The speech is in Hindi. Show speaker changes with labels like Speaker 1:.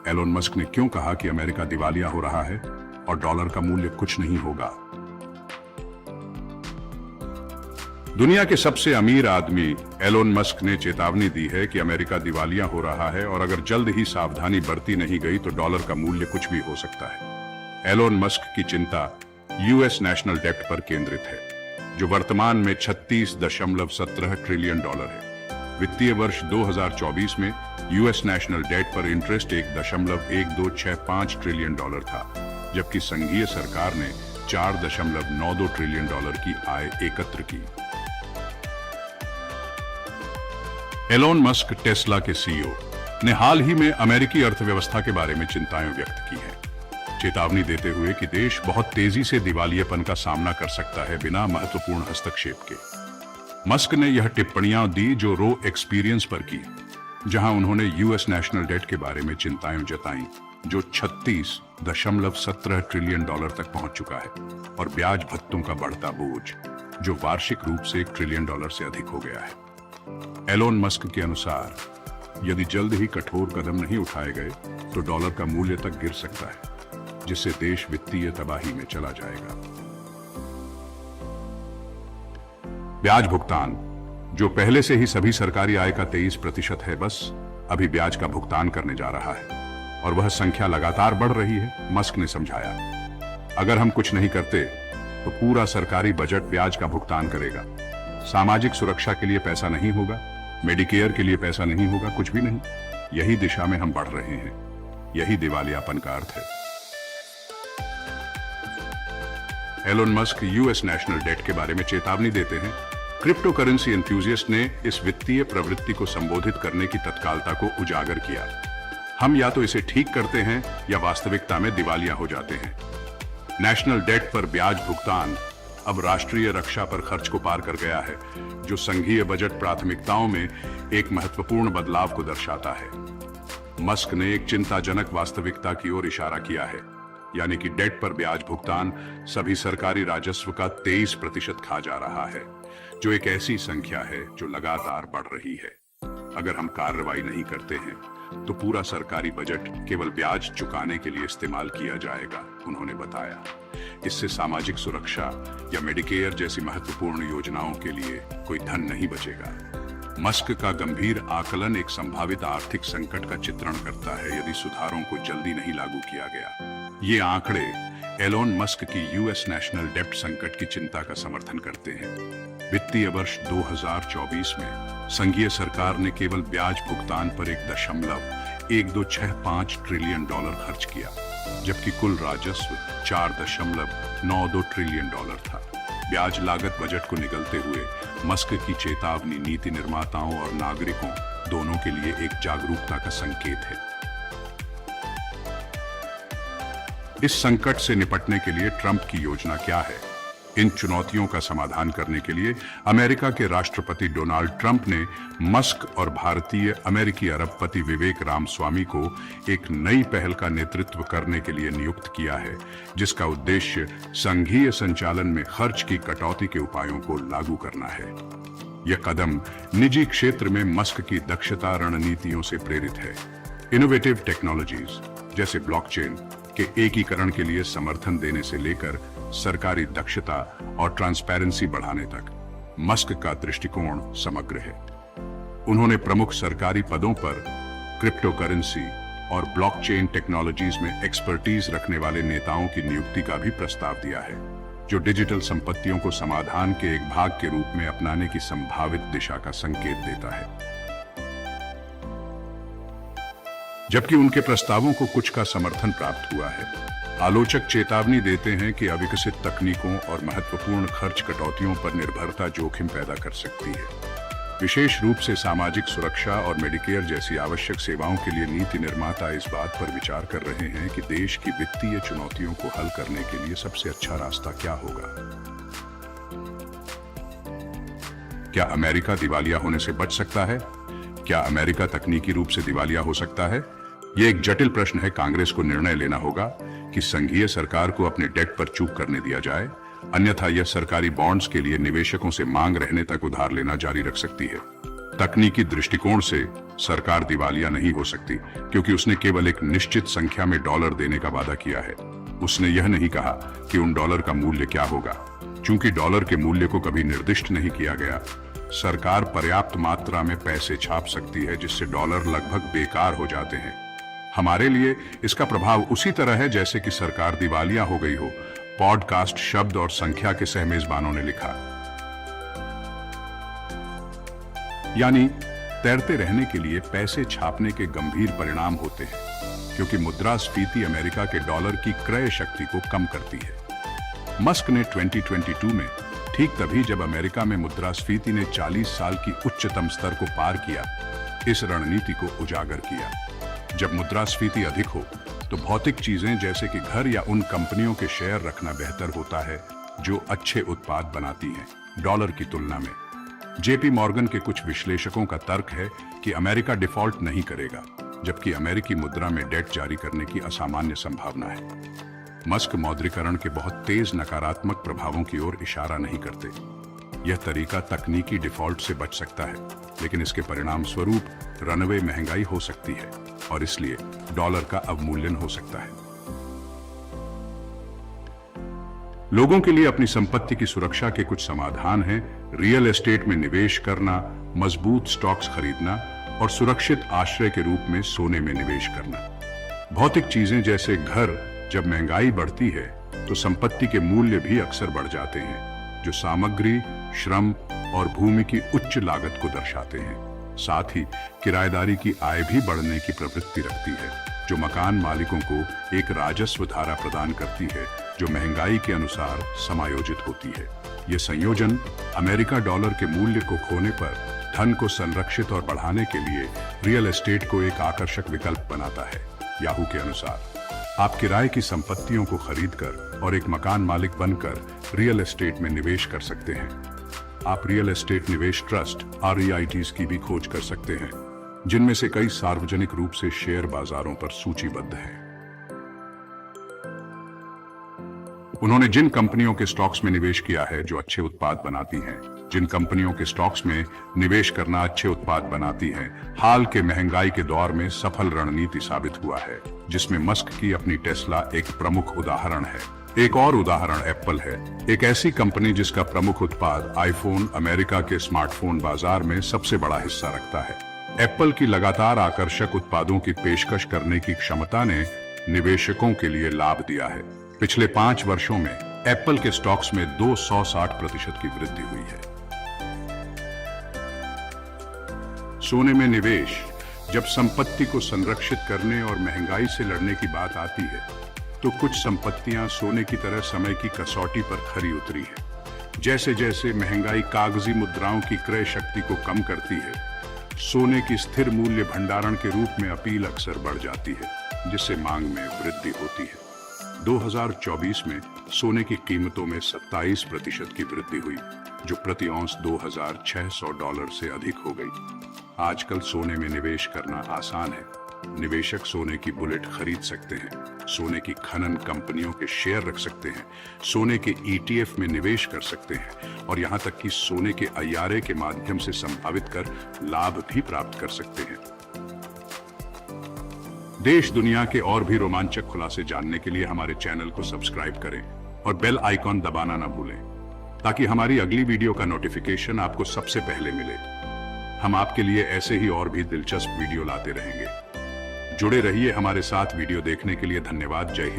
Speaker 1: एलोन मस्क ने क्यों कहा कि अमेरिका दिवालिया हो रहा है और डॉलर का मूल्य कुछ नहीं होगा। दुनिया के सबसे अमीर आदमी एलोन मस्क ने चेतावनी दी है कि अमेरिका दिवालिया हो रहा है और अगर जल्द ही सावधानी बरती नहीं गई तो डॉलर का मूल्य कुछ भी हो सकता है। एलोन मस्क की चिंता यूएस नेशनल डेब्ट पर केंद्रित है, जो वर्तमान में 36.17 ट्रिलियन डॉलर है। वित्तीय वर्ष 2024 में यूएस नेशनल डेट पर इंटरेस्ट 1.1265 ट्रिलियन डॉलर था, जबकि संघीय सरकार ने 4.92 ट्रिलियन डॉलर की आय एकत्र की। एलोन मस्क टेस्ला के सीईओ ने हाल ही में अमेरिकी अर्थव्यवस्था के बारे में चिंताएं व्यक्त की हैं, चेतावनी देते हुए कि देश बहुत तेजी से दिवालियेपन का सामना कर सकता है बिना महत्वपूर्ण हस्तक्षेप के। मस्क ने यह टिप्पणियां दी जो रो एक्सपीरियंस पर की, जहां उन्होंने यूएस नेशनल डेट के बारे में चिंताएं जताईं, जो 36.17 ट्रिलियन डॉलर तक पहुंच चुका है, और ब्याज भत्तों का बढ़ता बोझ, जो वार्षिक रूप से 1 ट्रिलियन डॉलर से अधिक हो गया है। एलोन मस्क के अनुसार यदि जल्द ही कठोर कदम नहीं उठाए गए तो डॉलर का मूल्य तक गिर सकता है, जिससे देश वित्तीय तबाही में चला जाएगा। ब्याज भुगतान, जो पहले से ही सभी सरकारी आय का 23% है, बस अभी ब्याज का भुगतान करने जा रहा है और वह संख्या लगातार बढ़ रही है। मस्क ने समझाया, अगर हम कुछ नहीं करते तो पूरा सरकारी बजट ब्याज का भुगतान करेगा। सामाजिक सुरक्षा के लिए पैसा नहीं होगा, मेडिकेयर के लिए पैसा नहीं होगा, कुछ भी नहीं। यही दिशा में हम बढ़ रहे हैं, यही दिवालियापन का अर्थ है। Elon Musk US national debt के बारे में चेतावनी देते हैं। क्रिप्टो करेंसी एंथुसियास्ट ने इस वित्तीय प्रवृत्ति को संबोधित करने की तत्कालता को उजागर किया। हम या तो इसे ठीक करते हैं या वास्तविकता में दिवालिया हो जाते हैं। नेशनल डेट पर ब्याज भुगतान अब राष्ट्रीय रक्षा पर खर्च को पार कर गया है, जो संघीय बजट प्राथमिकताओं में एक महत्वपूर्ण बदलाव को दर्शाता है। मस्क ने एक चिंताजनक वास्तविकता की ओर इशारा किया है, यानी कि डेट पर ब्याज भुगतान सभी सरकारी राजस्व का 23% खा जा रहा है, जो एक ऐसी संख्या है जो लगातार बढ़ रही है। अगर हम कार्रवाई नहीं करते हैं तो पूरा सरकारी बजट केवल ब्याज चुकाने के लिए इस्तेमाल किया जाएगा, उन्होंने बताया। इससे सामाजिक सुरक्षा या मेडिकेयर जैसी महत्वपूर्ण योजनाओं के लिए कोई धन नहीं बचेगा। मस्क का गंभीर आकलन एक संभावित आर्थिक संकट का चित्रण करता है यदि सुधारों को जल्दी नहीं लागू किया गया। ये आंकड़े एलोन मस्क की यूएस नेशनल डेब्ट संकट की चिंता का समर्थन करते हैं। वित्तीय वर्ष 2024 में संघीय सरकार ने केवल ब्याज भुगतान पर 1.1265 ट्रिलियन डॉलर खर्च किया, जबकि कुल राजस्व 4.92 ट्रिलियन डॉलर था। ब्याज लागत बजट को निगलते हुए मस्क की चेतावनी नीति निर्माताओं और नागरिकों दोनों के लिए एक जागरूकता का संकेत है। इस संकट से निपटने के लिए ट्रंप की योजना क्या है? इन चुनौतियों का समाधान करने के लिए अमेरिका के राष्ट्रपति डोनाल्ड ट्रंप ने मस्क और भारतीय अमेरिकी अरबपति विवेक रामस्वामी को एक नई पहल का नेतृत्व करने के लिए नियुक्त किया है, जिसका उद्देश्य संघीय संचालन में खर्च की कटौती के उपायों को लागू करना है। यह कदम निजी क्षेत्र में मस्क की दक्षता रणनीतियों से प्रेरित है। इनोवेटिव टेक्नोलॉजीज जैसे ब्लॉकचेन के एकीकरण के लिए समर्थन देने से लेकर सरकारी दक्षता और ट्रांसपेरेंसी बढ़ाने तक मस्क का दृष्टिकोण समग्र है। उन्होंने प्रमुख सरकारी पदों पर क्रिप्टो करेंसी और ब्लॉकचेन टेक्नोलॉजीज में एक्सपर्टीज रखने वाले नेताओं की नियुक्ति का भी प्रस्ताव दिया है, जो डिजिटल संपत्तियों को समाधान के एक भाग के रूप में अपनाने की संभावित दिशा का संकेत देता है। जबकि उनके प्रस्तावों को कुछ का समर्थन प्राप्त हुआ है, आलोचक चेतावनी देते हैं कि अविकसित तकनीकों और महत्वपूर्ण खर्च कटौतियों पर निर्भरता जोखिम पैदा कर सकती है। विशेष रूप से सामाजिक सुरक्षा और मेडिकेयर जैसी आवश्यक सेवाओं के लिए नीति निर्माता इस बात पर विचार कर रहे हैं कि देश की वित्तीय चुनौतियों को हल करने के लिए सबसे अच्छा रास्ता क्या होगा। क्या अमेरिका दिवालिया होने से बच सकता है? क्या अमेरिका तकनीकी रूप से दिवालिया हो सकता है? यह एक जटिल प्रश्न है। कांग्रेस को निर्णय लेना होगा कि संघीय सरकार को अपने डेट पर चूक करने दिया जाए, अन्यथा यह सरकारी बॉन्ड्स के लिए निवेशकों से मांग रहने तक उधार लेना जारी रख सकती है। तकनीकी दृष्टिकोण से सरकार दिवालिया नहीं हो सकती, क्योंकि उसने केवल एक निश्चित संख्या में डॉलर देने का वादा किया है। उसने यह नहीं कहा कि उन डॉलर का मूल्य क्या होगा। चूंकि डॉलर के मूल्य को कभी निर्दिष्ट नहीं किया गया, सरकार पर्याप्त मात्रा में पैसे छाप सकती है जिससे डॉलर लगभग बेकार हो जाते हैं। हमारे लिए इसका प्रभाव उसी तरह है जैसे कि सरकार दिवालिया हो गई हो। पॉडकास्ट शब्द और संख्या के सहमेजबानों ने लिखा। यानी तैरते रहने के लिए पैसे छापने के गंभीर परिणाम होते हैं, क्योंकि मुद्रास्फीति अमेरिका के डॉलर की क्रय शक्ति को कम करती है। मस्क ने 2022 में, ठीक तभी जब अमेरिका में मुद्रास्फीति ने 40 साल की उच्चतम स्तर को पार किया, इस रणनीति को उजागर किया। जब मुद्रास्फीति अधिक हो तो भौतिक चीजें जैसे कि घर या उन कंपनियों के शेयर रखना बेहतर होता है जो अच्छे उत्पाद बनाती हैं डॉलर की तुलना में। जेपी मॉर्गन के कुछ विश्लेषकों का तर्क है कि अमेरिका डिफॉल्ट नहीं करेगा, जबकि अमेरिकी मुद्रा में डेट जारी करने की असामान्य संभावना है। मस्क मौद्रीकरण के बहुत तेज नकारात्मक प्रभावों की ओर इशारा नहीं करते। यह तरीका तकनीकी डिफॉल्ट से बच सकता है, लेकिन इसके परिणाम स्वरूप रनवे महंगाई हो सकती है और इसलिए डॉलर का अवमूल्यन हो सकता है। लोगों के लिए अपनी संपत्ति की सुरक्षा के कुछ समाधान हैं। रियल एस्टेट में निवेश करना, मजबूत स्टॉक्स खरीदना और सुरक्षित आश्रय के रूप में सोने में निवेश करना। भौतिक चीजें जैसे घर, जब महंगाई बढ़ती है तो संपत्ति के मूल्य भी अक्सर बढ़ जाते हैं, जो सामग्री, श्रम और भूमि की उच्च लागत को दर्शाते हैं। साथ ही किराएदारी की आय भी बढ़ने की प्रवृत्ति रखती है, जो मकान मालिकों को एक राजस्व धारा प्रदान करती है जो महंगाई के अनुसार समायोजित होती है। यह संयोजन अमेरिका डॉलर के मूल्य को खोने पर धन को संरक्षित और बढ़ाने के लिए रियल एस्टेट को एक आकर्षक विकल्प बनाता है। याहू के अनुसार आप किराए की संपत्तियों को खरीदकर और एक मकान मालिक बनकर रियल एस्टेट में निवेश कर सकते हैं। आप रियल एस्टेट निवेश ट्रस्ट REITs की भी खोज कर सकते हैं, जिनमें से कई सार्वजनिक रूप से शेयर बाजारों पर सूचीबद्ध हैं। उन्होंने जिन कंपनियों के स्टॉक्स में निवेश किया है जो अच्छे उत्पाद बनाती हैं, जिन कंपनियों के स्टॉक्स में निवेश करना अच्छे उत्पाद बनाती हैं, हाल के महंगाई के दौर में सफल रणनीति साबित हुआ है, जिसमें मस्क की अपनी टेस्ला एक प्रमुख उदाहरण है। एक और उदाहरण एप्पल है, एक ऐसी कंपनी जिसका प्रमुख उत्पाद आईफोन अमेरिका के स्मार्टफोन बाजार में सबसे बड़ा हिस्सा रखता है। एप्पल की लगातार आकर्षक उत्पादों की पेशकश करने की क्षमता ने निवेशकों के लिए लाभ दिया है। पिछले 5 वर्षों में एप्पल के स्टॉक्स में 260% की वृद्धि हुई है। सोने में निवेश। जब संपत्ति को संरक्षित करने और महंगाई से लड़ने की बात आती है, तो कुछ संपत्तियां सोने की तरह समय की कसौटी पर खरी उतरी है। जैसे जैसे महंगाई कागजी मुद्राओं की क्रय शक्ति को कम करती है, सोने की स्थिर मूल्य भंडारण के रूप में अपील अक्सर बढ़ जाती है, जिससे मांग में वृद्धि होती है। 2024 में सोने की कीमतों में 27% की वृद्धि हुई, जो प्रति औंस $2,600 से अधिक हो गई। आजकल सोने में निवेश करना आसान है। निवेशक सोने की बुलेट खरीद सकते हैं, सोने की खनन कंपनियों के शेयर रख सकते हैं, सोने के ETF में निवेश कर सकते हैं और यहां तक कि सोने के IRA के माध्यम से संभावित कर लाभ भी प्राप्त कर सकते हैं। देश दुनिया के और भी रोमांचक खुलासे जानने के लिए हमारे चैनल को सब्सक्राइब करें और बेल आइकॉन दबाना न भूलें, ताकि हमारी अगली वीडियो का नोटिफिकेशन आपको सबसे पहले मिले। हम आपके लिए ऐसे ही और भी दिलचस्प वीडियो लाते रहेंगे। जुड़े रहिए हमारे साथ। वीडियो देखने के लिए धन्यवाद। जय हिंद।